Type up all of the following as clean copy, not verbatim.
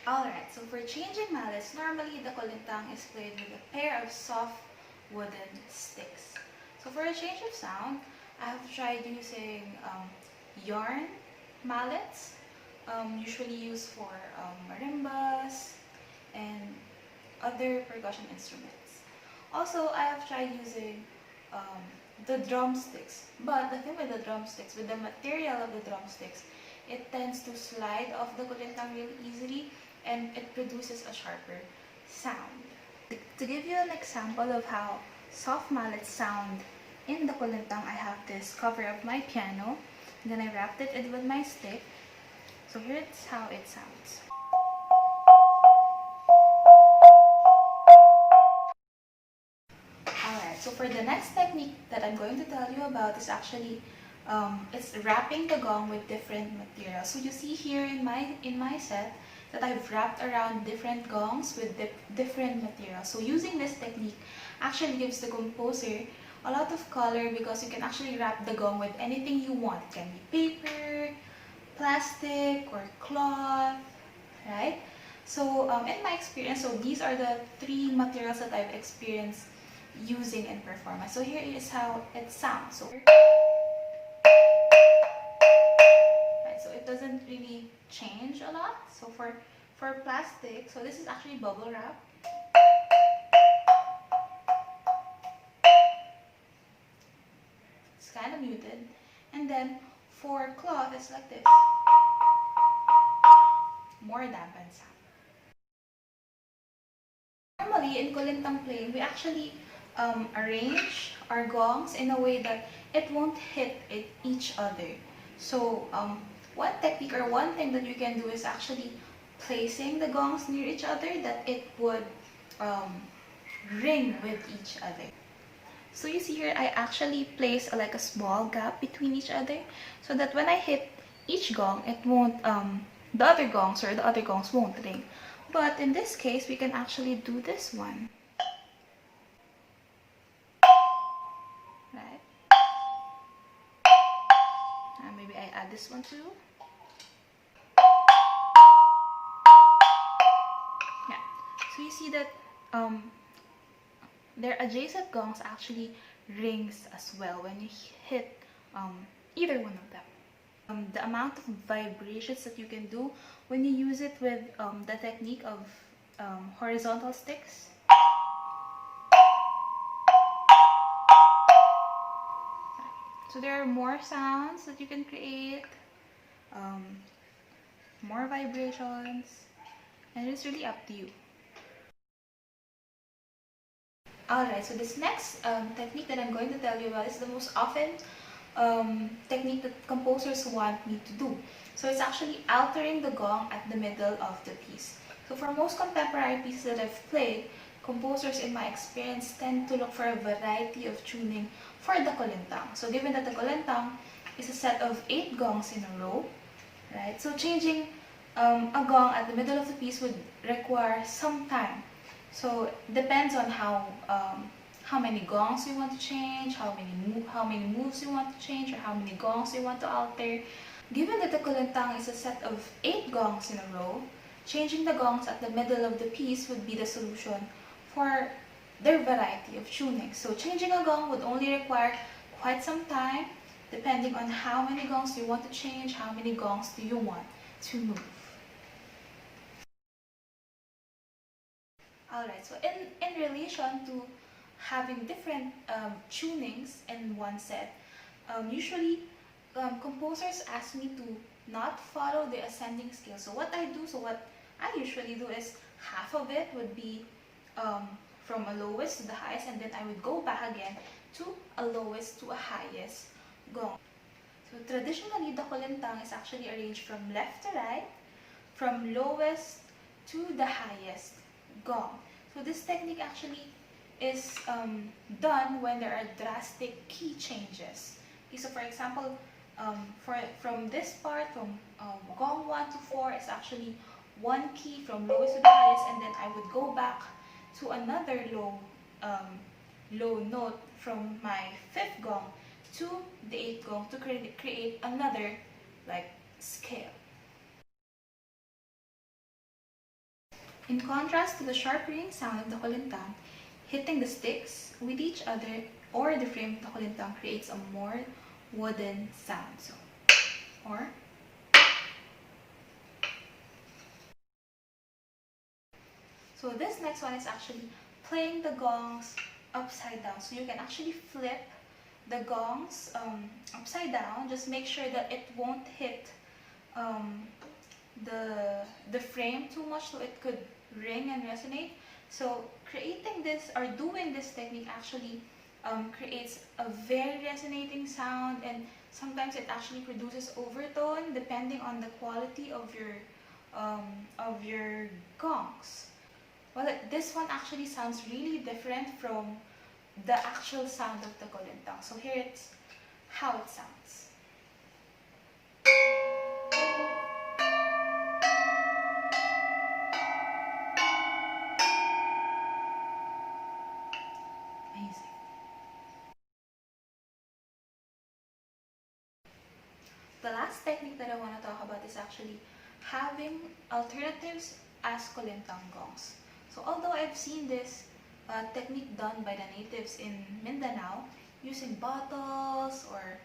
Alright, so for changing mallets, normally the kulintang is played with a pair of soft wooden sticks. So for a change of sound, I have tried using yarn mallets, usually used for marimbas and other percussion instruments. Also, I have tried using um, the drumsticks, but the thing with the drumsticks, with the material of the drumsticks, it tends to slide off the kulintang really easily and it produces a sharper sound. To give you an example of how soft mallets sound in the kulintang, I have this cover of my piano, and then I wrapped it in with my stick. So here's how it sounds. Alright, so for the next technique that I'm going to tell you about is actually it's wrapping the gong with different materials. So you see here in my set that I've wrapped around different gongs with different materials. So using this technique actually gives the composer a lot of color because you can actually wrap the gong with anything you want. It can be paper, plastic, or cloth, right? So in my experience, so these are the three materials that I've experienced using in performance. So here is how it sounds. So, right, so it doesn't really change a lot. So for plastic, so this is actually bubble wrap. It's kind of muted. And then for cloth, it's like this. More dampened sound. Normally, in kulintang playing, we actually arrange our gongs in a way that it won't hit each other. So, one technique or one thing that you can do is actually placing the gongs near each other that it would ring with each other. So you see here, I actually place like a small gap between each other so that when I hit each gong, it won't, the other gongs won't ring. But in this case, we can actually do this one. Right? And maybe I add this one too. Yeah. So you see that their adjacent gongs actually rings as well when you hit either one of them. The amount of vibrations that you can do when you use it with the technique of horizontal sticks. So there are more sounds that you can create, more vibrations, and it's really up to you. Alright, so this next technique that I'm going to tell you about is the most often technique that composers want me to do. So it's actually altering the gong at the middle of the piece. So for most contemporary pieces that I've played, composers in my experience tend to look for a variety of tuning for the kulintang. So given that the kulintang is a set of 8 gongs in a row, right? So changing a gong at the middle of the piece would require some time. So it depends on how many gongs you want to change, how many moves you want to change, or how many gongs you want to alter. Given that the kulintang is a set of 8 gongs in a row, changing the gongs at the middle of the piece would be the solution for their variety of tuning. So changing a gong would only require quite some time, depending on how many gongs you want to change, how many gongs do you want to move. Alright, so in relation to having different tunings in one set, usually composers ask me to not follow the ascending scale. So what I usually do is half of it would be from a lowest to the highest, and then I would go back again to a lowest to a highest gong. So traditionally, the kulintang is actually arranged from left to right, from lowest to the highest gong. So this technique actually is done when there are drastic key changes. Okay, so for example, from this part, from gong 1 to 4, it's actually one key from lowest to the highest, and then I would go back to another low note from my 5th gong to the 8th gong to create another like scale. In contrast to the sharp ringing sound of the kulintang, hitting the sticks with each other or the frame of the kulintang creates a more wooden sound. Or So this next one is actually playing the gongs upside down. So you can actually flip the gongs upside down. Just make sure that it won't hit um, the frame too much, so it could ring and resonate. So creating this or doing this technique actually creates a very resonating sound, and sometimes it actually produces overtone depending on the quality of your gongs. Well, this one actually sounds really different from the actual sound of the kulintang. So here it's how it sounds. Amazing. The last technique that I want to talk about is actually having alternatives as kulintang gongs. So although I've seen this technique done by the natives in Mindanao using bottles or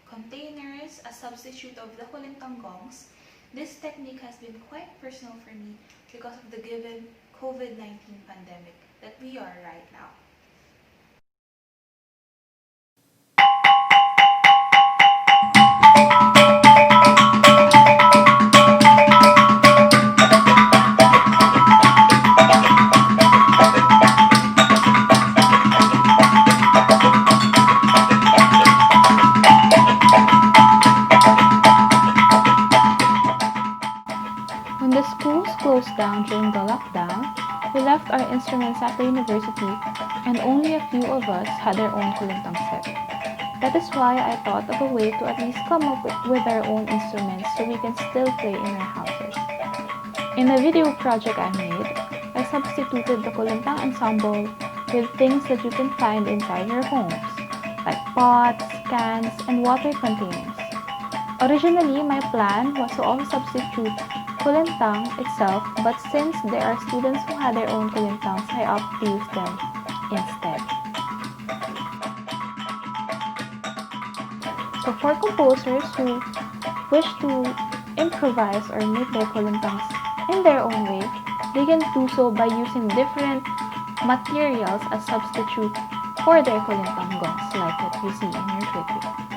containers as substitute of the kulintang gongs, this technique has been quite personal for me because of the given COVID-19 pandemic that we are right now. When the schools closed down during the lockdown, we left our instruments at the university and only a few of us had our own kulintang set. That is why I thought of a way to at least come up with our own instruments so we can still play in our houses. In the video project I made, I substituted the kulintang ensemble with things that you can find inside your homes, like pots, cans, and water containers. Originally, my plan was to also substitute kulintang itself, but since there are students who had their own kulintangs, I opted to use them instead. So for composers who wish to improvise or make their kulintangs in their own way, they can do so by using different materials as substitute for their kulintang gongs, like what you see in your video.